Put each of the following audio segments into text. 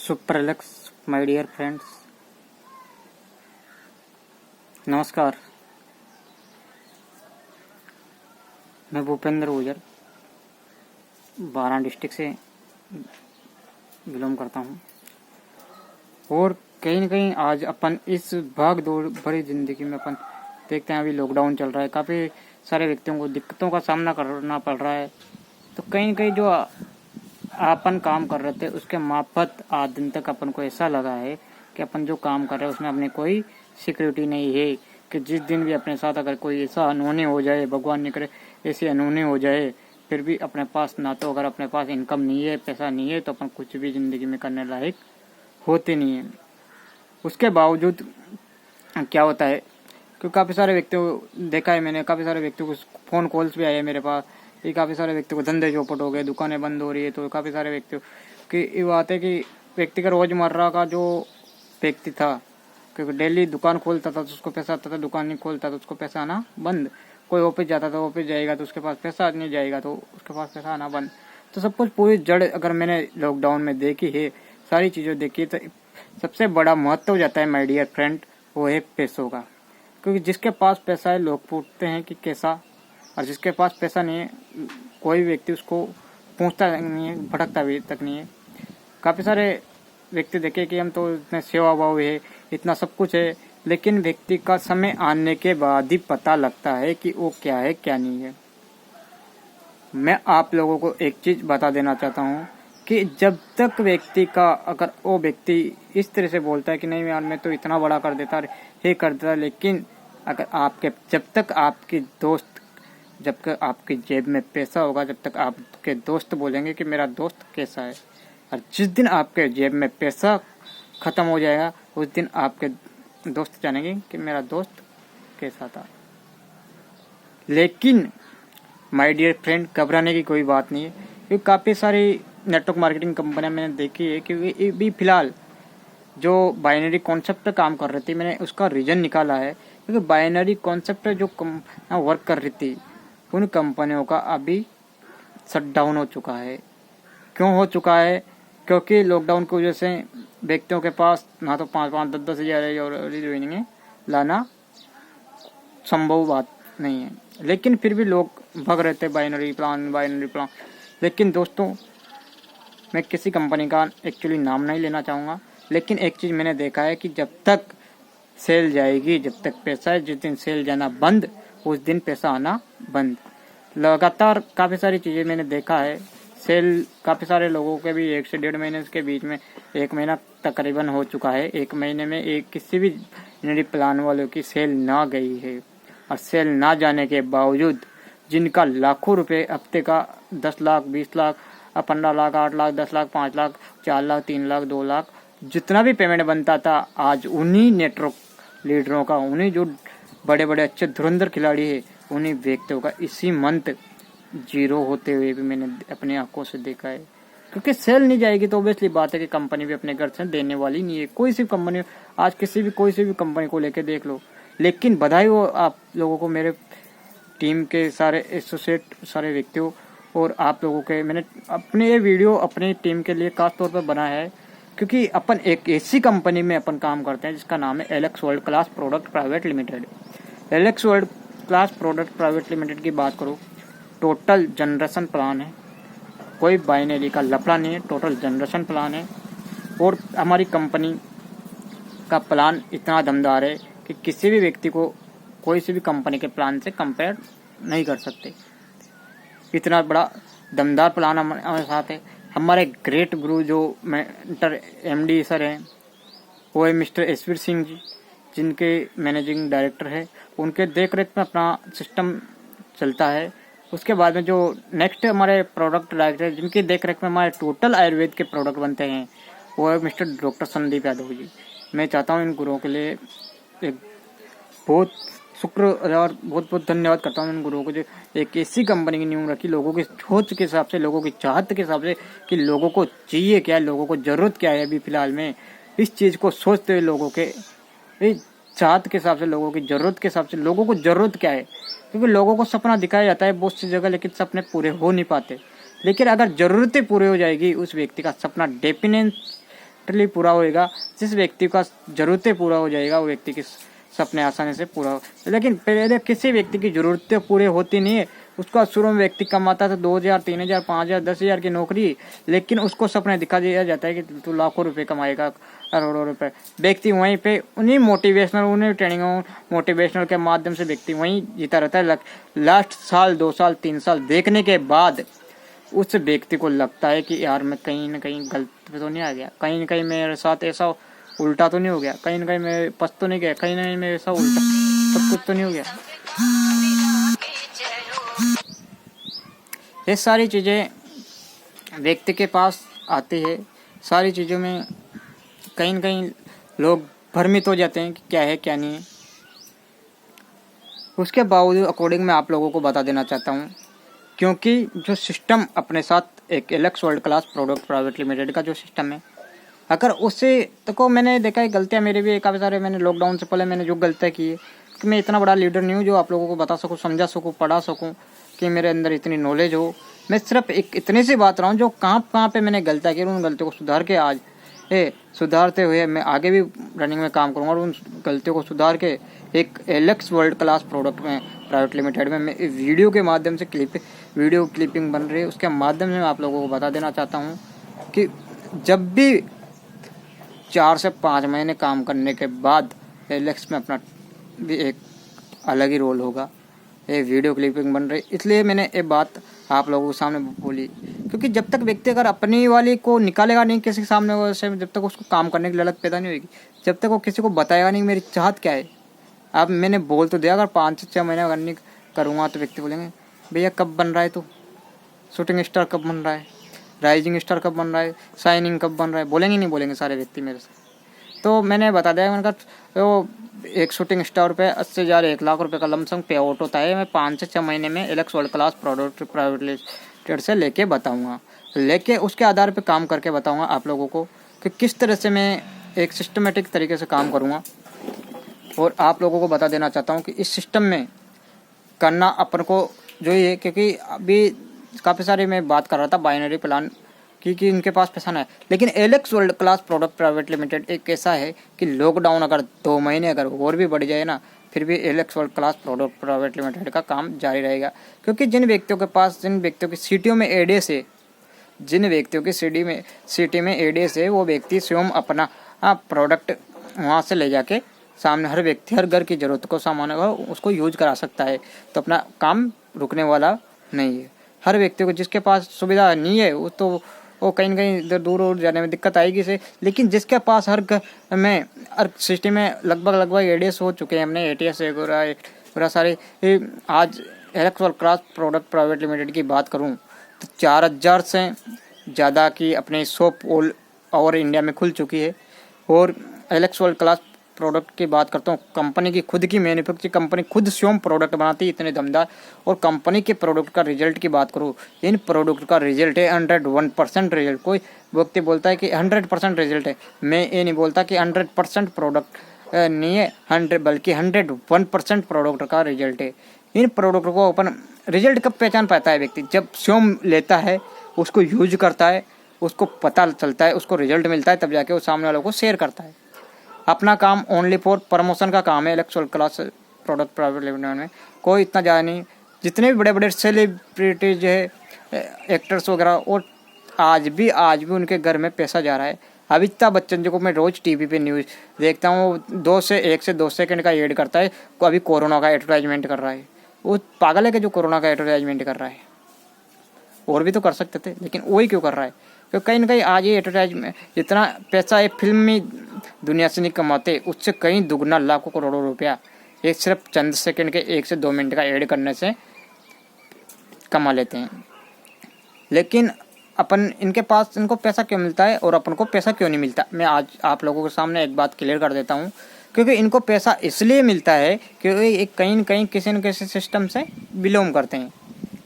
सुप्रलक्स my dear friends, नमस्कार। मैं भूपेंद्र गुजर बारां डिस्ट्रिक्ट से बिलोंग करता हूँ और कहीं न कहीं आज अपन इस भाग दौड़ भरी जिंदगी में अपन देखते हैं। अभी लॉकडाउन चल रहा है, काफ़ी सारे व्यक्तियों को दिक्कतों का सामना करना पड़ रहा है। तो कहीं न कहीं जो अपन काम कर रहे थे उसके मार्फत आज दिन तक अपन को ऐसा लगा है कि अपन जो काम कर रहे हैं उसमें अपनी कोई सिक्योरिटी नहीं है कि जिस दिन भी अपने साथ अगर कोई ऐसा अनहोनी हो जाए, भगवान न करे ऐसी अनहोनी हो जाए, फिर भी अपने पास ना तो अगर अपने पास इनकम नहीं है, पैसा नहीं है, तो अपन कुछ भी ज़िंदगी में करने लायक होते नहीं है। उसके बावजूद क्या होता है कि काफ़ी सारे व्यक्तियों को देखा है मैंने, काफ़ी सारे व्यक्तियों को फ़ोन कॉल्स भी आए मेरे पास। ये काफ़ी सारे व्यक्तियों को धंधे चौपट हो गए, दुकानें बंद हो रही है। तो काफ़ी सारे व्यक्तियों की ये बात है कि व्यक्ति का रोज़मर्रा का जो व्यक्ति था, क्योंकि डेली दुकान खोलता था तो उसको पैसा आता था, दुकान नहीं खोलता तो उसको पैसा आना बंद। कोई ऑफिस जाता था, ऑफिस जाएगा तो उसके पास पैसा नहीं जाएगा तो उसके पास पैसा आना बंद। तो सब कुछ पूरी जड़ अगर मैंने लॉकडाउन में देखी है, सारी चीज़ें देखी है, तो सबसे बड़ा महत्व हो जाता है माय डियर फ्रेंड, वो है पैसों का। क्योंकि जिसके पास पैसा है लोग पूछते हैं कि कैसा, और जिसके पास पैसा नहीं है कोई व्यक्ति उसको पूछता नहीं है, भटकता भी तक नहीं है। काफ़ी सारे व्यक्ति देखे कि हम तो इतने सेवा भाव है, इतना सब कुछ है, लेकिन व्यक्ति का समय आने के बाद ही पता लगता है कि वो क्या है क्या नहीं है। मैं आप लोगों को एक चीज़ बता देना चाहता हूँ कि जब तक व्यक्ति का अगर वो व्यक्ति इस तरह से बोलता है कि नहीं यार मैं तो इतना बड़ा कर देता है कर देता, लेकिन अगर आपके जब तक आपकी दोस्त, जब तक आपकी जेब में पैसा होगा, जब तक आपके दोस्त बोलेंगे कि मेरा दोस्त कैसा है, और जिस दिन आपके जेब में पैसा ख़त्म हो जाएगा उस दिन आपके दोस्त जानेंगे कि मेरा दोस्त कैसा था। लेकिन माय डियर फ्रेंड, घबराने की कोई बात नहीं है, क्योंकि काफ़ी सारी नेटवर्क मार्केटिंग कंपनियां मैंने देखी है कि वे भी फिलहाल जो बाइनरी कॉन्सेप्ट पे काम कर रही थी, मैंने उसका रीज़न निकाला है। क्योंकि बाइनरी कॉन्सेप्ट पे जो वर्क कर रही थी उन कंपनियों का अभी शट डाउन हो चुका है। क्यों हो चुका है? क्योंकि लॉकडाउन की वजह से व्यक्तियों के पास ना तो 5-5, 10-10 हज़ार और ज्वाइनिंग लाना संभव बात नहीं है, लेकिन फिर भी लोग भग रहे थे बाइनरी प्लान। लेकिन दोस्तों, मैं किसी कंपनी का एक्चुअली नाम नहीं लेना चाहूँगा, लेकिन एक चीज़ मैंने देखा है कि जब तक सेल जाएगी, जब तक पैसा है, जिस दिन सेल जाना बंद उस दिन पैसा आना बंद। लगातार काफ़ी सारी चीज़ें मैंने देखा है। सेल काफ़ी सारे लोगों के भी 1 से 1.5 महीने के बीच में 1 महीना तकरीबन हो चुका है। 1 महीने में एक किसी भी बाइनरी प्लान वालों की सेल ना गई है, और सेल ना जाने के बावजूद जिनका लाखों रुपए हफ्ते का 10 लाख, 20 लाख, 15 लाख, 8 लाख, 10 लाख, 5 लाख, 4 लाख, 3 लाख, 2 लाख, जितना भी पेमेंट बनता था, आज उन्हीं नेटवर्क लीडरों का, उन्हीं जो बड़े बड़े अच्छे धुरंधर खिलाड़ी है, उन्हीं व्यक्तियों का इसी मंथ जीरो होते हुए भी मैंने अपनी आंखों से देखा है। क्योंकि सेल नहीं जाएगी तो ऑब्वियसली बात है कि कंपनी भी अपने घर से देने वाली नहीं है। कोई सी कंपनी आज कोई सी भी कंपनी को लेके देख लो। लेकिन बधाई हो आप लोगों को, मेरे टीम के सारे एसोसिएट, सारे व्यक्तियों और आप लोगों के। मैंने अपने ये वीडियो अपनी टीम के लिए खास तौर पर बनाया है, क्योंकि अपन एक ऐसी कंपनी में अपन काम करते हैं जिसका नाम है Alex world class product private limited. Alex world class product private limited की बात करूँ, टोटल जनरेशन प्लान है, कोई बाइनरी का लफड़ा नहीं है, टोटल जनरेशन प्लान है। और हमारी कंपनी का प्लान इतना दमदार है कि किसी भी व्यक्ति को कोई सी भी कंपनी के प्लान से कंपेयर नहीं कर सकते। इतना बड़ा दमदार प्लान हमारे साथ है। हमारे ग्रेट गुरु जो मेंटर MD सर हैं, वो है मिस्टर एसवीर सिंह जी, जिनके मैनेजिंग डायरेक्टर है। उनके देख रेख में अपना सिस्टम चलता है। उसके बाद में जो नेक्स्ट हमारे प्रोडक्ट डायरेक्टर, जिनकी देख रेख में हमारे टोटल आयुर्वेद के प्रोडक्ट बनते हैं, वो है मिस्टर डॉक्टर संदीप यादव जी। मैं चाहता हूँ इन गुरुओं के लिए एक बहुत शुक्र और बहुत बहुत धन्यवाद करता हूँ इन गुरुओं को, जो एक ऐसी कंपनी की नींव रखी, लोगों की सोच के हिसाब से, लोगों की चाहत के हिसाब से कि लोगों को चाहिए क्या है, लोगों को ज़रूरत क्या है। अभी फिलहाल में इस चीज़ को सोचते हुए लोगों के चाहत के हिसाब से, लोगों की ज़रूरत के हिसाब से, लोगों को ज़रूरत क्या है। क्योंकि लोगों को सपना दिखाया जाता है बहुत सी जगह, लेकिन सपने पूरे हो नहीं पाते। लेकिन अगर ज़रूरतें पूरी हो जाएगी, उस व्यक्ति का सपना टोटली पूरा होएगा, जिस व्यक्ति का ज़रूरतें पूरा हो जाएगा वो व्यक्ति के सपने आसानी से पूरा हो। लेकिन पहले किसी व्यक्ति की ज़रूरतें पूरी होती नहीं है। उसका शुरू में व्यक्ति कमाता था 2,000, 3,000, 5,000, 10,000 की नौकरी, लेकिन उसको सपने दिखा दिया जाता है कि तू लाखों रुपए कमाएगा, करोड़ों रुपए। व्यक्ति वहीं पे उन्हीं ट्रेनिंगों मोटिवेशनल के माध्यम से व्यक्ति वहीं जीता रहता है। लास्ट साल, 2 साल, 3 साल देखने के बाद उस व्यक्ति को लगता है कि यार मैं कहीं ना कहीं गलत पे तो नहीं आ गया, कहीं ना कहीं मेरे साथ ऐसा उल्टा तो नहीं हो गया, कहीं ना कहीं मैं पस्त तो नहीं गया, कहीं ना कहीं मेरे साथ उल्टा सब कुछ तो नहीं हो गया। ये सारी चीज़ें व्यक्ति के पास आती है। सारी चीज़ों में कहीं न कहीं लोग भ्रमित हो जाते हैं कि क्या है क्या नहीं है। उसके बावजूद अकॉर्डिंग मैं आप लोगों को बता देना चाहता हूँ, क्योंकि जो सिस्टम अपने साथ एक Alex world class product private limited का जो सिस्टम है, अगर उससे तो मैंने देखा है गलतियाँ मेरे भी काफ़ी सारे, मैंने लॉकडाउन से पहले मैंने जो गलतियाँ की है, कि मैं इतना बड़ा लीडर नहीं हूँ जो आप लोगों को बता सकूँ, समझा सकूँ, पढ़ा सकूँ, कि मेरे अंदर इतनी नॉलेज हो। मैं सिर्फ एक इतनी सी बात रहा हूँ जो कहाँ पे मैंने गलतियाँ की, उन गलतियों को सुधार के आज सुधारते हुए मैं आगे भी रनिंग में काम करूँगा, और उन गलतियों को सुधार के एक एलेक्स वर्ल्ड क्लास प्रोडक्ट में प्राइवेट लिमिटेड में मैं वीडियो के माध्यम से वीडियो क्लिपिंग बन रही है, उसके माध्यम से मैं आप लोगों को बता देना चाहता हूँ कि जब भी 4 से 5 महीने काम करने के बाद एलेक्स में अपना भी एक अलग ही रोल होगा। ये वीडियो क्लिपिंग बन रही, इसलिए मैंने ये बात आप लोगों के सामने बोली, क्योंकि जब तक व्यक्ति अगर अपनी वाली को निकालेगा नहीं किसी के सामने, वैसे जब तक उसको काम करने की ललक पैदा नहीं होगी, जब तक वो किसी को बताएगा नहीं मेरी चाहत क्या है। अब मैंने बोल तो दिया, अगर 5 से 6 महीने रनिंग करूँगा तो व्यक्ति बोलेंगे भैया कब बन रहा है, तो शूटिंग स्टार कब बन रहा है, राइजिंग स्टार कब बन रहा है, शाइनिंग कब बन रहा है, बोलेंगे नहीं बोलेंगे सारे व्यक्ति मेरे से। तो मैंने बता दिया, मैंने कहा वो एक शूटिंग स्टार पे 80,000 1 लाख रुपए का लमसम पे आउट होता है। मैं 5 से 6 महीने में Alex world class product private limited से लेके बताऊंगा, लेके उसके आधार पे काम करके बताऊंगा आप लोगों को कि किस तरह से मैं एक सिस्टमेटिक तरीके से काम करूंगा। और आप लोगों को बता देना चाहता हूँ कि इस सिस्टम में करना अपन को जो ये, क्योंकि अभी काफ़ी सारे मैं बात कर रहा था बाइनरी प्लान कि इनके पास पैसा ना है, लेकिन Alex world class product private limited एक ऐसा है कि लॉकडाउन अगर 2 महीने अगर और भी बढ़ जाए ना, फिर भी Alex world class product private limited का काम जारी रहेगा। क्योंकि जिन व्यक्तियों के पास, जिन व्यक्तियों की सिटियों में एडीएस है, जिन व्यक्तियों की सिटी में एडीएस है, वो व्यक्ति स्वयं अपना प्रोडक्ट वहाँ से ले जाके सामने हर व्यक्ति, हर घर की ज़रूरत को सामान होगा उसको यूज करा सकता है। तो अपना काम रुकने वाला नहीं है। हर व्यक्ति को जिसके पास सुविधा नहीं है वो कहीं ना कहीं इधर दूर जाने में दिक्कत आएगी से, लेकिन जिसके पास हर घर में, हर सिटी में लगभग एडीएस हो चुके हैं, हमने एटीएस पूरा सारे। आज Alex world class product private limited की बात करूं तो 4,000 से ज़्यादा की अपनी शॉप ऑल ओवर इंडिया में खुल चुकी है। और एलेक्स वर्ल्ड क्लास प्रोडक्ट की बात करता हूँ, कंपनी की खुद की मैन्युफैक्चरिंग, कंपनी खुद स्वयं प्रोडक्ट बनाती है इतने दमदार। और कंपनी के प्रोडक्ट का रिजल्ट की बात करूँ, इन प्रोडक्ट का रिजल्ट है 101% रिजल्ट। कोई व्यक्ति बोलता है कि 100% रिजल्ट है, मैं ये नहीं बोलता कि 100% प्रोडक्ट नहीं है, 100 बल्कि 101% प्रोडक्ट का रिजल्ट है। इन प्रोडक्ट को अपन रिजल्ट कब पहचान पाता है व्यक्ति, जब स्वयं लेता है, उसको यूज करता है, उसको पता चलता है, उसको रिजल्ट मिलता है, तब जाके वो सामने वालों को शेयर करता है। अपना काम ओनली फॉर प्रमोशन का काम है Alex world class product private limited में। कोई इतना ज़्यादा नहीं, जितने भी बड़े बड़े सेलिब्रिटीज है, एक्टर्स वगैरह, और आज भी उनके घर में पैसा जा रहा है। अमिताभ बच्चन जी को मैं रोज़ टीवी पे न्यूज़ देखता हूँ, 1 से 2 सेकंड का एड करता है, अभी कोरोना का एडवर्टाइजमेंट कर रहा है। वो पागल है कि जो कोरोना का एडवर्टाइजमेंट कर रहा है, और भी तो कर सकते थे, लेकिन वही क्यों कर रहा है? क्योंकि कहीं ना कहीं आज ये एडवर्टाइजमेंट जितना पैसा एक फिल्मी दुनिया से नहीं कमाते, उससे कहीं दुगना लाखों करोड़ों रुपया एक सिर्फ चंद सेकंड के 1 से 2 मिनट का ऐड करने से कमा लेते हैं। लेकिन अपन इनको पैसा क्यों मिलता है और अपन को पैसा क्यों नहीं मिलता, मैं आज आप लोगों के सामने एक बात क्लियर कर देता हूँ। क्योंकि इनको पैसा इसलिए मिलता है क्योंकि एक कहीं न कहीं किसी न किसी सिस्टम से बिलोंग करते हैं।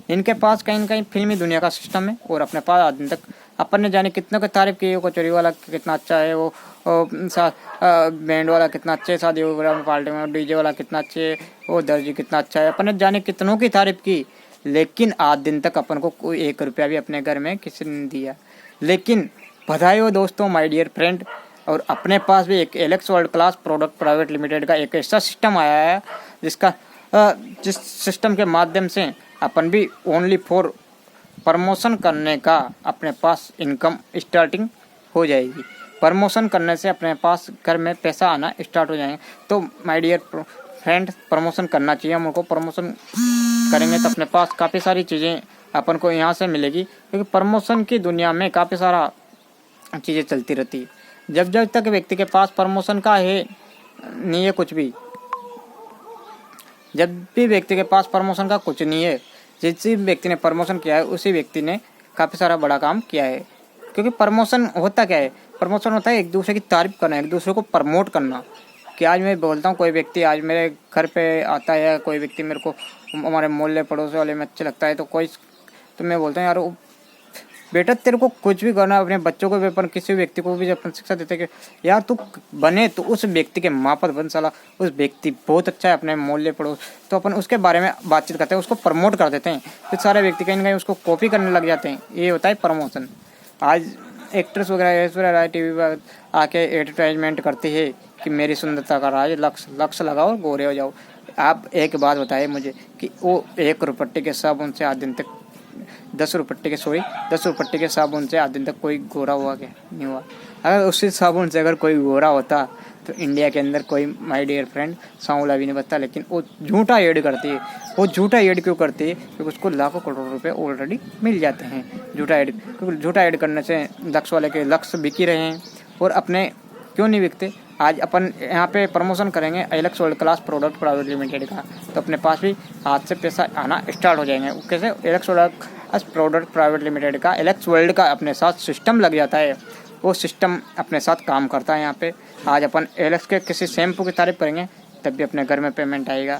इनके पास कहीं न कहीं फिल्मी दुनिया का सिस्टम है, और अपने पास आज दिन तक अपन ने जाने कितनों की तारीफ की, वो कचौरी वाला कितना अच्छा है, वो बैंड वाला कितना अच्छा है, शादी वगैरह पार्टी में डीजे वाला कितना अच्छे है, वो दर्जी कितना अच्छा है, अपन ने जाने कितनों की तारीफ की, लेकिन आज दिन तक अपन को कोई 1 रुपया भी अपने घर में किसी ने दिया। लेकिन बधाई हो दोस्तों, माय डियर फ्रेंड। और अपने पास भी एक Alex world class product private limited का एक ऐसा सिस्टम आया है जिस सिस्टम के माध्यम से अपन भी ओनली फॉर प्रमोशन करने का अपने पास इनकम स्टार्टिंग हो जाएगी। प्रमोशन करने से अपने पास घर में पैसा आना स्टार्ट हो जाएंगे। तो माय डियर फ्रेंड, प्रमोशन करना चाहिए हमको। प्रमोशन करेंगे तो अपने पास काफ़ी सारी चीज़ें अपन को यहाँ से मिलेगी, क्योंकि प्रमोशन की दुनिया में काफ़ी सारा चीज़ें चलती रहती है। जब जब तक व्यक्ति के पास प्रमोशन का है नहीं है कुछ भी, जब भी व्यक्ति के पास प्रमोशन का कुछ नहीं है, जिस व्यक्ति ने प्रमोशन किया है उसी व्यक्ति ने काफ़ी सारा बड़ा काम किया है। क्योंकि प्रमोशन होता क्या है? प्रमोशन होता है एक दूसरे की तारीफ करना, एक दूसरे को प्रमोट करना। कि आज मैं बोलता हूँ, कोई व्यक्ति आज मेरे घर पे आता है, कोई व्यक्ति मेरे को हमारे मोहल्ले पड़ोस वाले में अच्छा लगता है, तो मैं बोलता हूँ यार बेटा तेरे को कुछ भी करना, अपने बच्चों को भी अपन किसी व्यक्ति को भी अपन शिक्षा देते हैं कि यार तू बने तो उस व्यक्ति के मापत बन, साला उस व्यक्ति बहुत अच्छा है अपने मोहल्ले पड़ोस, तो अपन उसके बारे में बातचीत करते हैं, उसको प्रमोट कर देते हैं। फिर सारे व्यक्ति कहीं ना कहीं उसको कॉपी करने लग जाते हैं। ये होता है प्रमोशन। आज एक्ट्रेस वगैरह ऐश्वर्या राय टीवी पर आके एडवर्टाइजमेंट करती है कि मेरी सुंदरता का राज लक्ष्य लगाओ, गोरे हो जाओ। आप एक बात बताइए मुझे कि वो 1 रुपये के साबुन से आज दिन तक 10 रुपये के साबुन से आज दिन तक कोई गोरा हुआ क्या? नहीं हुआ। अगर उसी साबुन से अगर कोई गोरा होता तो इंडिया के अंदर कोई माय डियर फ्रेंड सांवला भी नहीं बचता। लेकिन वो झूठा ऐड करती है। वो झूठा ऐड क्यों करती है? क्योंकि उसको लाखों करोड़ रुपए ऑलरेडी मिल जाते हैं क्योंकि झूठा ऐड करने से लक्ष्य वाले के लक्ष्य बिक ही रहे हैं और अपने क्यों नहीं बिकते। आज अपन यहाँ पे प्रमोशन करेंगे Alex world class product private limited का, तो अपने पास भी हाथ से पैसा आना स्टार्ट हो जाएंगे। कैसे? Alex world class product private limited का एलेक्स वर्ल्ड का अपने साथ सिस्टम लग जाता है। वो सिस्टम अपने साथ काम करता है। यहाँ पे आज अपन एलेक्स के किसी शैम्पू की तारीफ करेंगे तब भी अपने घर में पेमेंट आएगा।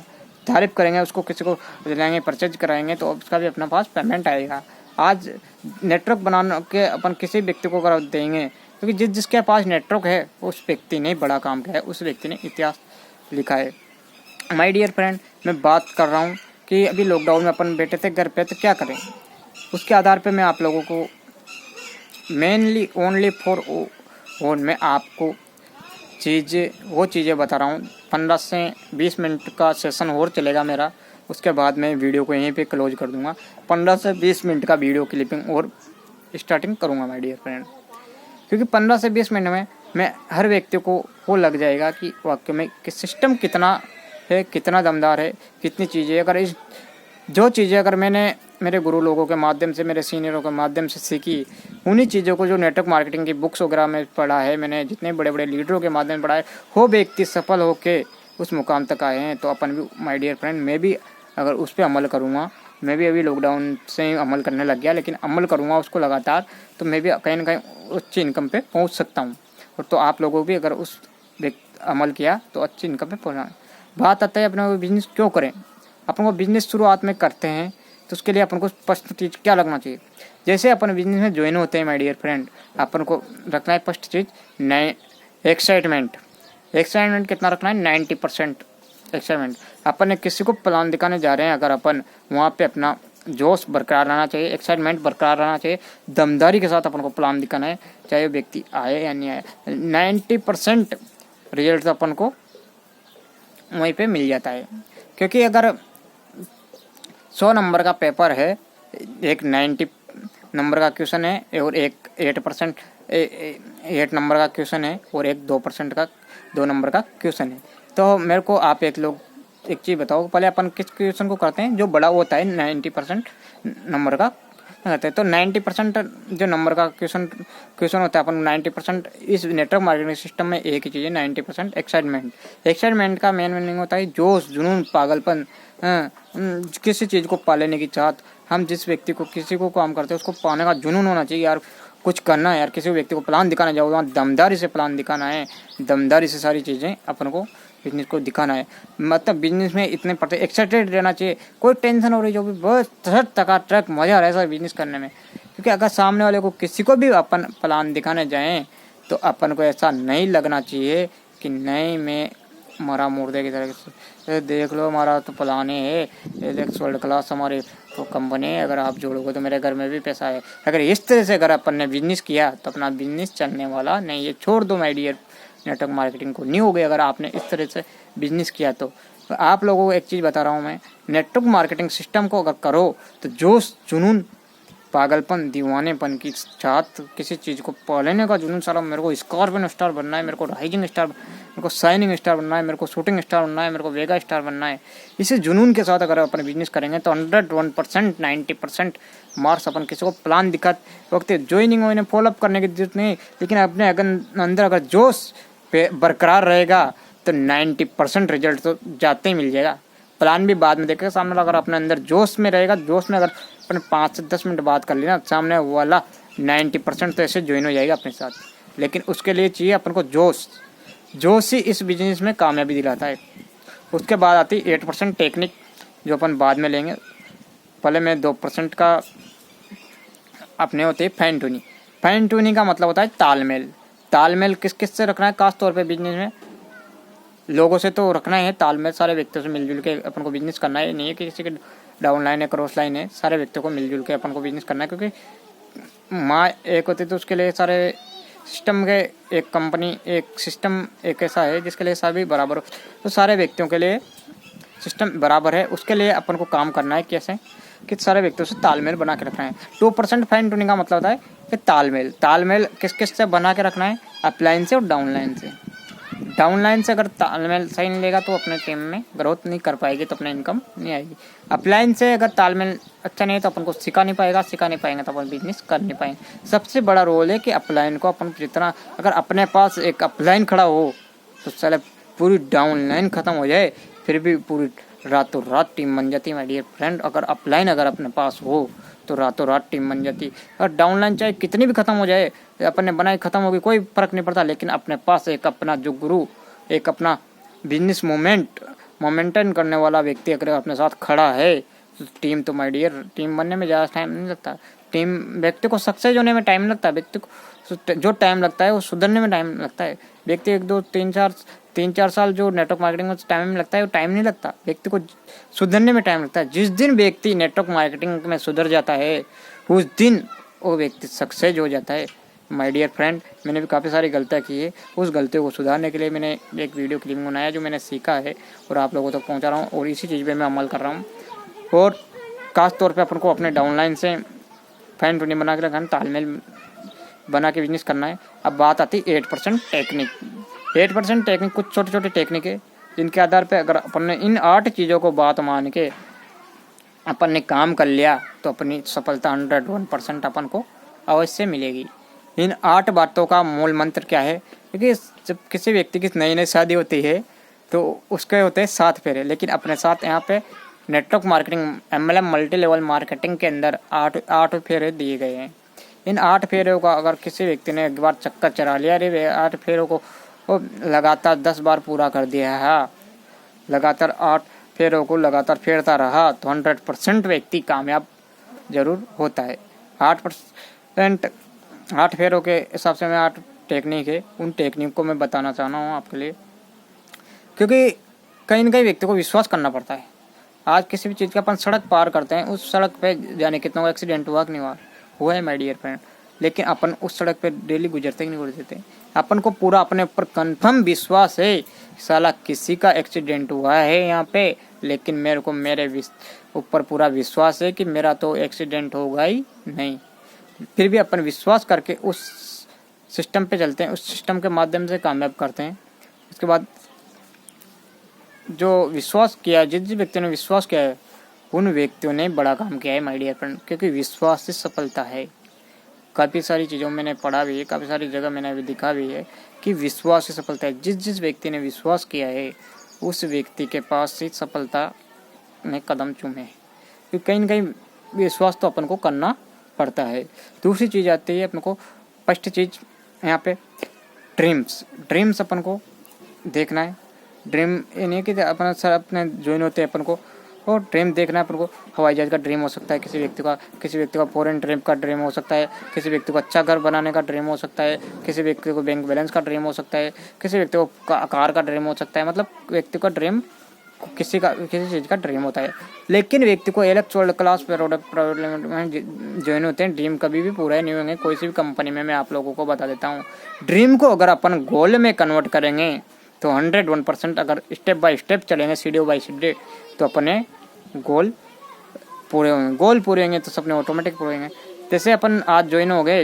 तारीफ करेंगे, उसको किसी को दिलाएंगे, परचेज कराएंगे तो उसका भी अपने पास पेमेंट आएगा। आज नेटवर्क बनाने के अपन किसी व्यक्ति को अगर देंगे, क्योंकि जिसके पास नेटवर्क है उस व्यक्ति ने बड़ा काम किया है, उस व्यक्ति ने इतिहास लिखा है। माय डियर फ्रेंड, मैं बात कर रहा हूँ कि अभी लॉकडाउन में अपन बैठे थे घर पे, तो क्या करें, उसके आधार पे मैं आप लोगों को मेनली ओनली फॉर ओन मैं आपको वो चीज़ें बता रहा हूँ। 15 से 20 मिनट का सेशन और चलेगा मेरा, उसके बाद मैं वीडियो को यहीं पे क्लोज कर दूँगा। 15 से 20 मिनट का वीडियो क्लिपिंग और स्टार्टिंग करूँगा माय डियर फ्रेंड, क्योंकि 15 से 20 मिनट में मैं हर व्यक्ति को वो लग जाएगा कि वाकई में कि सिस्टम कितना है, कितना दमदार है, कितनी चीज़ें जो चीज़ें अगर मैंने मेरे गुरु लोगों के माध्यम से, मेरे सीनियरों के माध्यम से सीखी, उन्हीं चीज़ों को जो नेटवर्क मार्केटिंग की बुक्स वगैरह में पढ़ा है, मैंने जितने बड़े बड़े लीडरों के माध्यम से पढ़ा है, वो व्यक्ति सफल होके उस मुकाम तक आए हैं। तो अपन भी माय डियर फ्रेंड, मैं भी अगर उस पर अमल करूँगा, मैं भी अभी लॉकडाउन से ही अमल करने लग गया, लेकिन अमल करूँगा उसको लगातार, तो मैं भी कहीं ना कहीं अच्छी इनकम पे पहुँच सकता हूँ। और तो आप लोगों भी अगर उस अमल किया तो अच्छी इनकम पे पहुँचना। बात आता है अपने बिजनेस क्यों करें। अपन को बिजनेस शुरुआत में करते हैं तो उसके लिए अपन को फर्स्ट चीज़ क्या लगना चाहिए। जैसे अपन बिजनेस में ज्वाइन होते हैं माय डियर फ्रेंड, अपन को रखना है फर्स्ट चीज़ नए एक्साइटमेंट कितना रखना है? 90% एक्साइटमेंट। अपन ने किसी को प्लान दिखाने जा रहे हैं, अगर अपन वहाँ पे अपना जोश बरकरार रहना चाहिए, एक्साइटमेंट बरकरार रहना चाहिए, दमदारी के साथ अपन को प्लान दिखाना है, चाहे वो व्यक्ति आए या नहीं आए। 90% रिजल्ट अपन को वहीं पे मिल जाता है। क्योंकि अगर 100 नंबर का पेपर है, एक 90 नंबर का क्वेश्चन है और एक 8 नंबर का क्वेश्चन है और एक 2% का 2 नंबर का क्वेश्चन है, तो मेरे को आप एक चीज़ बताओ, पहले अपन किस क्वेश्चन को करते हैं? जो बड़ा होता है 90% नंबर का करते हैं। तो 90% जो नंबर का क्वेश्चन होता है, अपन 90% इस नेटवर्क मार्केटिंग सिस्टम में एक ही चीज़ है, 90% एक्साइटमेंट का मेन मीनिंग होता है जोश, जुनून, पागलपन, किसी चीज़ को पा लेने की चाहत। हम जिस व्यक्ति को किसी को काम करते हैं उसको पाने का जुनून होना चाहिए यार, कुछ करना है यार, किसी व्यक्ति को प्लान दिखाना जाओ, वहाँ दमदारी से प्लान दिखाना है, दमदारी से सारी चीज़ें अपन को बिजनेस को दिखाना है। मतलब बिजनेस में इतने पड़ते एक्साइटेड रहना चाहिए, कोई टेंशन हो रही जो भी, बहुत टक मज़ा आ रहा है सर बिजनेस करने में। क्योंकि अगर सामने वाले को किसी को भी अपन प्लान दिखाने जाएँ तो अपन को ऐसा नहीं लगना चाहिए कि नहीं मैं मरा मुर्दे की तरह से देख लो हमारा तो प्लान है एलेक्स वर्ल्ड क्लास, हमारे वो कंपनी अगर आप जोड़ोगे तो मेरे घर में भी पैसा है। अगर इस तरह से अगर अपन ने बिजनेस किया तो अपना बिजनेस चलने वाला नहीं है। छोड़ दो माय डियर नेटवर्क मार्केटिंग को, नहीं हो गई अगर आपने इस तरह से बिजनेस किया तो आप लोगों को एक चीज़ बता रहा हूँ मैं, नेटवर्क मार्केटिंग सिस्टम को अगर करो तो जोश, जुनून, पागलपन, दीवानेपन की चाहत, किसी चीज़ को पालने का जुनून, साला मेरे को स्कॉर्पियन स्टार बनना है, मेरे को राइजिंग स्टार, मेरे को शाइनिंग स्टार बनना है, मेरे को शूटिंग स्टार बनना है, मेरे को वेगा स्टार बनना है, इसी जुनून के साथ अगर अपन बिजनेस करेंगे तो 101%, 90% मार्क्स अपन किसी को प्लान दिखाते वक्त ज्वाइनिंग वाइनिंग फॉलोअप करने की जरूरत नहीं, लेकिन अपने अंदर अगर जोश बरकरार रहेगा तो 90% रिजल्ट तो जाते ही मिल जाएगा। प्लान भी बाद में देखेगा, सामने अगर अपने अंदर जोश में रहेगा, जोश में अगर अपने 5 से 10 मिनट बात कर लेना, सामने वाला 90% तो ऐसे ज्वाइन हो जाएगा अपने साथ। लेकिन उसके लिए चाहिए अपन को जोश, जोश ही इस बिजनेस में कामयाबी दिलाता है। उसके बाद आती 8% टेक्निक जो अपन बाद में लेंगे। पहले मैं 2% का अपने होते हैं फाइन ट्यूनिंग। फाइन ट्यूनिंग का मतलब होता है तालमेल। तालमेल किस किस से रखना है, खास तौर पे बिजनेस में लोगों से तो रखना है तालमेल, सारे व्यक्तियों से मिलजुल के अपन को बिजनेस करना है। नहीं है कि किसी के डाउन लाइन है, क्रॉस लाइन है, सारे व्यक्तियों को मिलजुल के अपन को बिजनेस करना है। क्योंकि माँ एक होती तो उसके लिए सारे सिस्टम के, एक कंपनी एक सिस्टम एक ऐसा है जिसके लिए सभी बराबर हो, तो सारे व्यक्तियों के लिए सिस्टम बराबर है। उसके लिए अपन को काम करना है कैसे कि सारे व्यक्तियों से तालमेल बना के रखना है। 2% फाइन ट्यूनिंग का मतलब होता है कि तालमेल, तालमेल किस किस से बना के रखना है, अपलाइन से और डाउनलाइन से। डाउनलाइन से अगर तालमेल सही नहीं लेगा तो अपने टीम में ग्रोथ नहीं कर पाएगी, तो अपने इनकम नहीं आएगी। अपलाइन से अगर तालमेल अच्छा नहीं है तो अपन को सिखा नहीं पाएगा, सिखा नहीं पाएंगे तो अपन बिजनेस कर नहीं पाएंगे। सबसे बड़ा रोल है कि अपलाइन को अपन जितना, अगर अपने पास एक अपलाइन खड़ा हो तो साले पूरी डाउनलाइन खत्म हो जाए फिर भी पूरी रातों रात टीम बन जाती है माय डियर फ्रेंड। अगर अपलाइन अगर अपने पास हो तो रातों रात टीम बन जाती है। और डाउनलाइन चाहे कितनी भी खत्म हो जाए, अपने बनाई खत्म होगी कोई फर्क नहीं पड़ता, लेकिन अपने पास एक अपना जो गुरु, एक अपना बिजनेस मोमेंटेन करने वाला व्यक्ति अगर अपने साथ खड़ा है तो टीम तो माय डियर, टीम बनने में ज़्यादा टाइम नहीं लगता। टीम व्यक्ति को सक्सेस होने में टाइम लगता है, व्यक्ति को जो टाइम लगता है वो सुधरने में टाइम लगता है। व्यक्ति 1 2 3 4 साल जो नेटवर्क मार्केटिंग में टाइम लगता है वो टाइम नहीं लगता, व्यक्ति को सुधरने में टाइम लगता है। जिस दिन व्यक्ति नेटवर्क मार्केटिंग में सुधर जाता है उस दिन वो व्यक्ति सक्सेस हो जाता है। माय डियर फ्रेंड, मैंने भी काफ़ी सारी गलतियाँ की है, उस गलतियों को सुधारने के लिए मैंने एक वीडियो क्लिप बनाया जो मैंने सीखा है और आप लोगों तक पहुँचा रहा हूँ, और इसी चीज़ पे मैं अमल कर रहा हूँ। और खास तौर पे अपन को अपने डाउनलाइन से फाइन ट्यूनिंग बना के रखना, तालमेल बना के बिजनेस करना है। अब बात आती है 8% टेक्निक। 8% टेक्निक कुछ छोटे छोटे टेक्निक है जिनके आधार पे अगर अपन ने इन 8 चीज़ों को बात मान के अपन ने काम कर लिया तो अपनी सफलता 101% अपन को अवश्य मिलेगी। इन 8 बातों का मूल मंत्र क्या है? क्योंकि जब किसी व्यक्ति की नई नई शादी होती है तो उसके होते हैं 7 फेरे, लेकिन अपने साथ यहाँ पे network marketing MLM multi level marketing के अंदर 8 फेरे दिए गए हैं। इन 8 फेरों का अगर किसी व्यक्ति ने एक बार चक्कर चला लिया, अरे 8 फेरों को लगातार 10 बार पूरा कर दिया है, लगातार 8 फेरों को लगातार फेरता रहा तो 100% व्यक्ति कामयाब जरूर होता है। 8 फेरों के हिसाब से मैं 8 टेक्निक है, उन टेक्निक को मैं बताना चाह रहा हूँ आपके लिए, क्योंकि कहीं ना कहीं व्यक्ति को विश्वास करना पड़ता है। आज किसी भी चीज़ का अपन सड़क पार करते हैं, उस सड़क पे जाने कितना का एक्सीडेंट हुआ कि नहीं हुआ है माय डियर फ्रेंड, लेकिन अपन उस सड़क पे डेली गुजरते ही नहीं गुजरते। अपन को पूरा अपने ऊपर कंफर्म विश्वास है, साला किसी का एक्सीडेंट हुआ है यहाँ पे, लेकिन मेरे को मेरे ऊपर पूरा विश्वास है कि मेरा तो एक्सीडेंट होगा ही नहीं। फिर भी अपन विश्वास करके उस सिस्टम पे चलते हैं, उस सिस्टम के माध्यम से कामयाब करते हैं। उसके बाद जो विश्वास किया, जिस व्यक्ति ने विश्वास किया है उन व्यक्तियों ने बड़ा काम किया है माय डियर फ्रेंड, क्योंकि विश्वास से सफलता है। काफ़ी सारी चीज़ों मैंने पढ़ा भी है, काफ़ी सारी जगह मैंने अभी दिखा भी है कि विश्वास से सफलता है। जिस व्यक्ति ने विश्वास किया है उस व्यक्ति के पास ही सफलता ने कदम चूमे, क्योंकि कहीं ना कहीं विश्वास तो अपन को करना पड़ता है। दूसरी चीज़ आती है अपन को, फर्स्ट चीज़ यहाँ पे ड्रीम्स अपन को देखना है। ड्रीम ये नहीं कि अपना सर अपने ज्वाइन होते हैं अपन को, और ड्रीम देखना है अपन को। हवाई जहाज का ड्रीम हो सकता है किसी व्यक्ति का फॉरेन ट्रिप का ड्रीम हो सकता है, किसी व्यक्ति को अच्छा घर बनाने का ड्रीम हो सकता है, किसी व्यक्ति को बैंक बैलेंस का ड्रीम हो सकता है, किसी व्यक्ति को कार का ड्रीम हो सकता है। मतलब व्यक्ति का ड्रीम किसी चीज़ का ड्रीम होता है, लेकिन व्यक्ति को अलग वर्ल्ड क्लास प्रोडक्ट में ज्वाइन होते हैं। ड्रीम कभी भी पूरा नहीं होंगे कोई सी भी कंपनी में। मैं आप लोगों को बता देता हूँ, ड्रीम को अगर अपन गोल में कन्वर्ट करेंगे तो 101% अगर स्टेप बाय स्टेप चलेंगे, सीढ़ी बाय सीढ़ी, तो अपने गोल पूरे होंगे। गोल पूरे होंगे तो सपने ऑटोमेटिक पूरे होंगे। जैसे अपन आज ज्वाइन हो गए,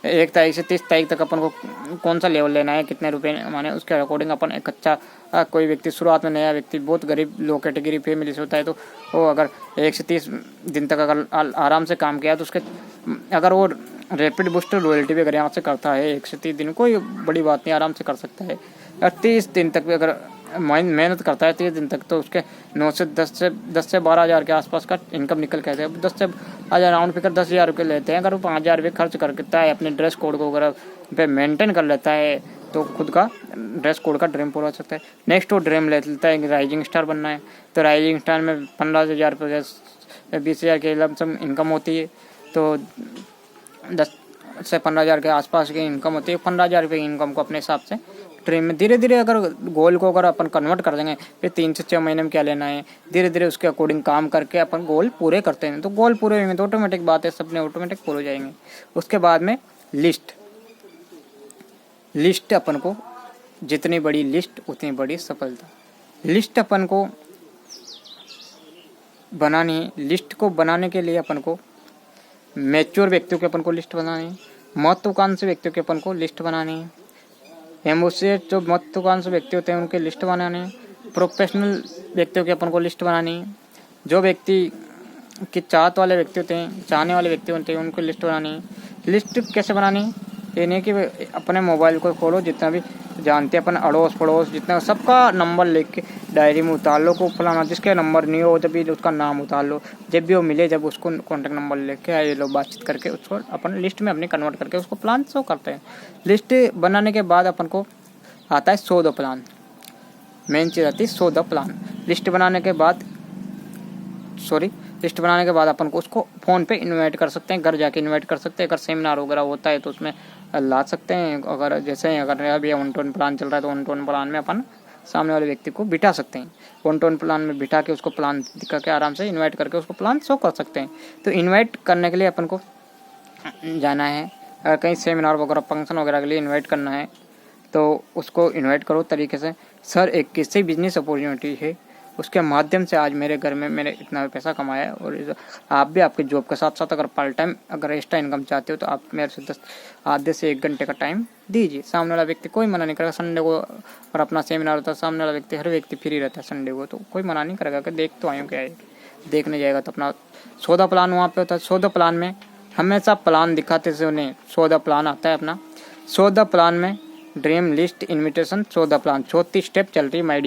1 तारीख से 30 तारीख तक अपन को कौन सा लेवल लेना है, कितने रुपए माने, उसके अकॉर्डिंग अपन एक अच्छा कोई व्यक्ति शुरुआत में नया व्यक्ति बहुत गरीब लो कैटेगरी फैमिली से होता है, तो वो अगर 1 से 30 दिन तक अगर आराम से काम किया तो उसके अगर वो रैपिड बूस्टर रॉयल्टी भी अगर यहाँ से करता है 1 से 30 दिन, कोई बड़ी बात नहीं, आराम से कर सकता है। और 30 दिन तक भी अगर मेहनत करता है 30 दिन तक, तो उसके 9 से 10 से 12 हज़ार के आसपास का इनकम निकल के आते हैं। 10 से अगर राउंड फिगर 10,000 रुपये लेते हैं, अगर वो 5,000 रुपये खर्च करता है अपने ड्रेस कोड को अगर पे मेंटेन कर लेता है, तो खुद का ड्रेस कोड का ड्रीम पूरा हो सकता है। नेक्स्ट वो ड्रीम ले लेता है राइजिंग स्टार बनना है, तो राइजिंग स्टार में 15,000 रुपये 20,000 के लमसम इनकम होती है, तो 10 से 15,000 के आसपास की इनकम होती है। 15,000 रुपये की इनकम को अपने हिसाब से ड्रीम में धीरे धीरे अगर गोल को अगर अपन कन्वर्ट कर देंगे, फिर 3 से 6 महीने में क्या लेना है, धीरे धीरे उसके अकॉर्डिंग काम करके अपन गोल पूरे करते हैं, तो गोल पूरे होंगे तो ऑटोमेटिक बात है, सपने ऑटोमेटिक पूरे हो जाएंगे। उसके बाद में लिस्ट अपन को जितनी बड़ी लिस्ट उतनी बड़ी सफलता। लिस्ट अपन को बनानी है। लिस्ट को बनाने के लिए अपन को मैच्योर व्यक्तियों के अपन को लिस्ट बनानी है, महत्वाकांक्षी व्यक्तियों के अपन को लिस्ट बनानी है, एम्बोसिएट जो महत्वाकांक्षी व्यक्ति होते हैं उनके लिस्ट बनानी है, प्रोफेशनल व्यक्तियों के अपन को लिस्ट बनानी है, जो व्यक्ति की चाहत वाले व्यक्ति होते हैं, चाहने वाले व्यक्ति होते हैं, उनको लिस्ट बनानी है। लिस्ट कैसे बनानी है, ये नहीं कि अपने मोबाइल को खोलो, जितना भी जानते हैं अपन अड़ोस पड़ोस जितना सबका नंबर लिख के डायरी में उतार लो, को फलाना जिसके नंबर नहीं हो जब भी उसका नाम उतार लो, जब भी वो मिले जब उसको कॉन्टैक्ट नंबर लिख के ये लोग बातचीत करके उसको अपन लिस्ट में अपने कन्वर्ट करके उसको प्लान शो करते हैं। लिस्ट बनाने के बाद अपन को आता है शो द प्लान। मेन चीज़ आती है शो द प्लान। लिस्ट बनाने के बाद अपन को उसको फ़ोन पे इनवाइट कर सकते हैं, घर जाके इनवाइट कर सकते हैं। अगर सेमिनार वगैरह होता है तो उसमें ला सकते हैं। अगर जैसे अगर अभी 1-to-1 प्लान चल रहा है तो 1-to-1 प्लान में अपन सामने वाले व्यक्ति को बिठा सकते हैं। 1-to-1 प्लान में बिठा के उसको प्लान दिखा के आराम से इनवाइट करके उसको प्लान शो कर सकते हैं। तो इनवाइट करने के लिए अपन को जाना है, अगर कहीं सेमिनार वगैरह फंक्शन वगैरह के लिए इन्वाइट करना है तो उसको इन्वाइट करो तरीके से। सर एक किसी बिजनेस अपॉर्चुनिटी है, उसके माध्यम से आज मेरे घर में मैंने इतना पैसा कमाया है, और आप भी आपके जॉब के साथ साथ अगर पार्ट टाइम अगर एक्स्ट्रा इनकम चाहते हो तो आप मेरे से आधे से 1 घंटे का टाइम दीजिए। सामने वाला व्यक्ति कोई मना नहीं करेगा। संडे को और अपना सेमिनार होता है, सामने वाला व्यक्ति हर व्यक्ति फ्री रहता है संडे को, तो कोई मना नहीं करेगा कि देख तो आयूँ क्या है, देखने जाएगा। तो अपना सौदा प्लान वहाँ पे होता है। सौदा प्लान में हमेशा प्लान दिखाते से उन्हें सौदा प्लान आता है अपना। सौदा प्लान में ड्रीम लिस्ट इन्विटेशन सौदा प्लान 34 स्टेप चल रही है माय डियर।